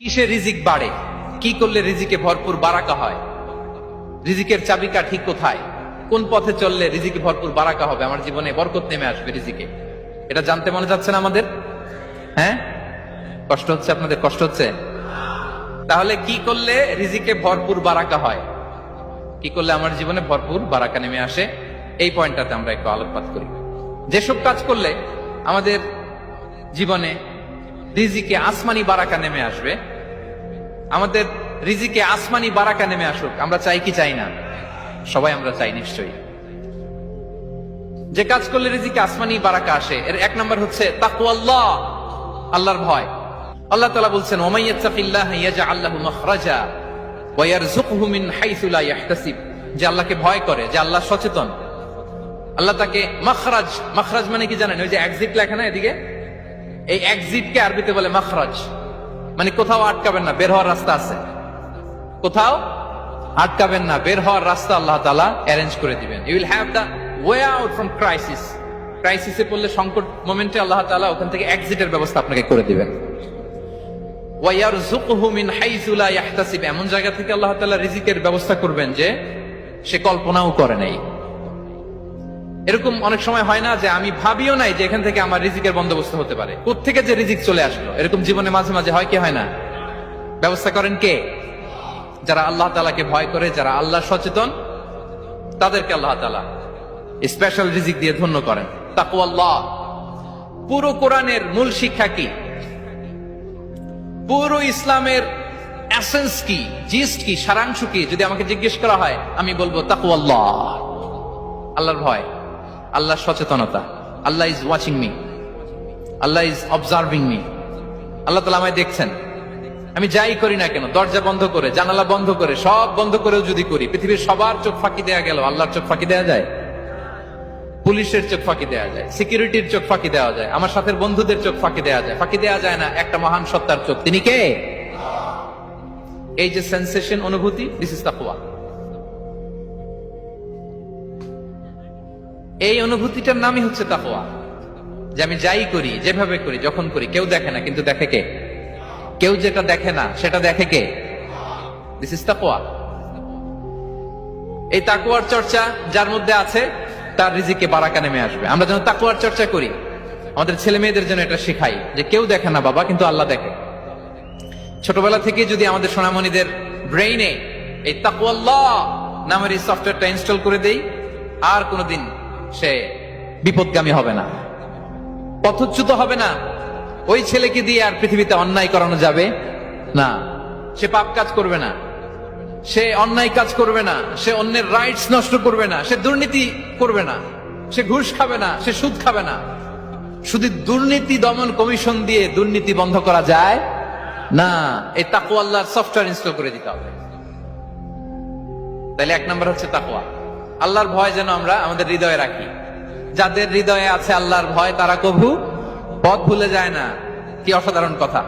কিসে রিজিক বাড়ে, কি করলে রিজিকে ভরপুর বারাকা হয়, রিজিকের চাবিকা ঠিক কোথায়, কোন পথে চললে রিজিকে ভরপুর বারাকা হবে, আমার জীবনে বরকত নেমে আসবে রিজিকে, এটা জানতে মনে যাচ্ছে না আমাদের? হ্যাঁ, কষ্ট হচ্ছে আপনাদের? কষ্ট হচ্ছে? তাহলে কি করলে রিজিকে ভরপুর বারাকা হয়, কি করলে আমার জীবনে ভরপুর বারাকা নেমে আসে, এই পয়েন্টটাতে আমরা একটু আলোকপাত করি। যেসব কাজ করলে আমাদের জীবনে রিজিকে আসমানি বারাকা নেমে আসবে, আমাদের রিজিকে আসমানি বারাকা নেমে আসুক, আমরা চাই কি চাই না? সবাই আমরা চাই নিশ্চয়ই। যে কাজ করলে রিজিকে আসমানি বারাকা আসে, এর এক নম্বর হচ্ছে তাকওয়াল্লাহ, আল্লাহর ভয়। আল্লাহ তাআলা বলছেন, ওয়া ইয়াত্তাকিল্লাহা ইয়াজআল লাহু মাখরাজা ওয়া ইয়ারযুকহু মিন হাইসু লা ইয়াহতাসিব। যে আল্লাহকে ভয় করে, যে আল্লাহ সচেতন, আল্লাহ তাকে মাখরাজ, মাখরাজ মানে কি জানেন? ওই যে এক্সিট লেখা না এদিকে, এই এক্সিটকে আরবিতে বলে মাখরাজ, মানে কোথাও আটকাবেন না, বের হওয়ার রাস্তা আছে, কোথাও আটকাবেন না, বের হওয়ার রাস্তা আল্লাহ তাআলা অ্যারেঞ্জ করে দিবেন। You will have the way out from crisis. ক্রাইসিসে পড়লে, সংকট মোমেন্টে আল্লাহ তাআলা ওখান থেকে এক্সিটের ব্যবস্থা আপনাকে করে দিবেন। ওয়া ইয়ারযুকহু মিন হাইসু লা ইয়াহতাসিব, এমন জায়গা থেকে আল্লাহ তাআলা রিজিকের ব্যবস্থা করবেন যে সে কল্পনাও করে নাই। এরকম অনেক সময় হয় না যে আমি ভাবিও নাই যে এখান থেকে আমার রিজিকের বন্দোবস্ত হতে পারে, কোত্থেকে যে রিজিক চলে আসলো, এরকম জীবনে মাঝে মাঝে হয় কি হয় না? ব্যবস্থা করেন কে? যারা আল্লাহ তাআলাকে ভয় করে, যারা আল্লাহ সচেতন, তাদেরকে আল্লাহ তাআলা স্পেশাল রিজিক দিয়ে ধন্য করেন। তাকওয়াল্লাহ। পুরো কোরআনের মূল শিক্ষা কি, পুরো ইসলামের এসেন্স কি, জিস্ট কি, সারাংশ কি, যদি আমাকে জিজ্ঞেস করা হয় আমি বলবো তাকওয়াল্লাহ, আল্লাহর ভয়, আল্লাহর সচেতনতা। Allah is watching me, Allah is observing me. Allah তাআলা আমায় দেখছেন, আমি যাই করি না কেন, দরজা বন্ধ করে, জানালা বন্ধ করে, সব বন্ধ করেও যদি করি, পৃথিবীর সবার চোখ ফাঁকি দেয়া গেল, আল্লাহর চোখ ফাঁকি দেয়া যায়? পুলিশের চোখ ফাঁকি দেয়া যায়, সিকিউরিটির চোখ ফাঁকি দেওয়া যায়, আমার সাথে বন্ধুদের চোখ ফাঁকি দেয়া যায়, ফাঁকি দেয়া যায় না একটা মহান সত্তার চোখ। তিনি কে? এই যে সেন্সেশন, অনুভূতি, দিস ইজ তাকওয়া। এই অনুভূতিটার নামই হচ্ছে তাকওয়া, যে আমি যাই করি, যেভাবে করি, যখন করি, কেউ দেখে না, কিন্তু দেখে কে? কেউ যেটা দেখে না সেটা দেখে কে? দিস ইজ তাকওয়া। এই তাকওয়ার চর্চা যার মধ্যে আছে, তার রিজিকে বারাকা নেমে আসবে। আমরা যেন তাকওয়ার চর্চা করি, আমাদের ছেলে মেয়েদের জন্য এটা শেখাই যে কেউ দেখে না বাবা, কিন্তু আল্লাহ দেখে। ছোটবেলা থেকে যদি আমাদের সোনামণিদের ব্রেইনে এই তাকওয়াল্লাহ নামের এই সফটওয়্যারটা ইনস্টল করে দেই, আর কোনোদিন সে বিপদগামী হবে না, পথচ্যুত হবে না। ওই ছেলেকে দিয়ে আর পৃথিবীতে অন্যায় করানো যাবে না, সে পাপ কাজ করবে না, সে অন্যায় কাজ করবে না, সে অন্যের রাইটস নষ্ট করবে না, সে দুর্নীতি করবে না, সে ঘুষ খাবে না, সে সুদ খাবে না। শুধু দুর্নীতি দমন কমিশন দিয়ে দুর্নীতি বন্ধ করা যায় না, এই তাকওয়া আল্লাহর সফটওয়্যার ইনস্টল করে দিতে হবে। তাহলে এক নম্বর হচ্ছে তাকওয়া। আল্লাহর ভয় যেন আমরা আমাদের হৃদয়ে রাখি। যাদের হৃদয়ে আছে আল্লাহর ভয়, তারা কভু পথ ভুলে যায় না। কি অসাধারণ কথা!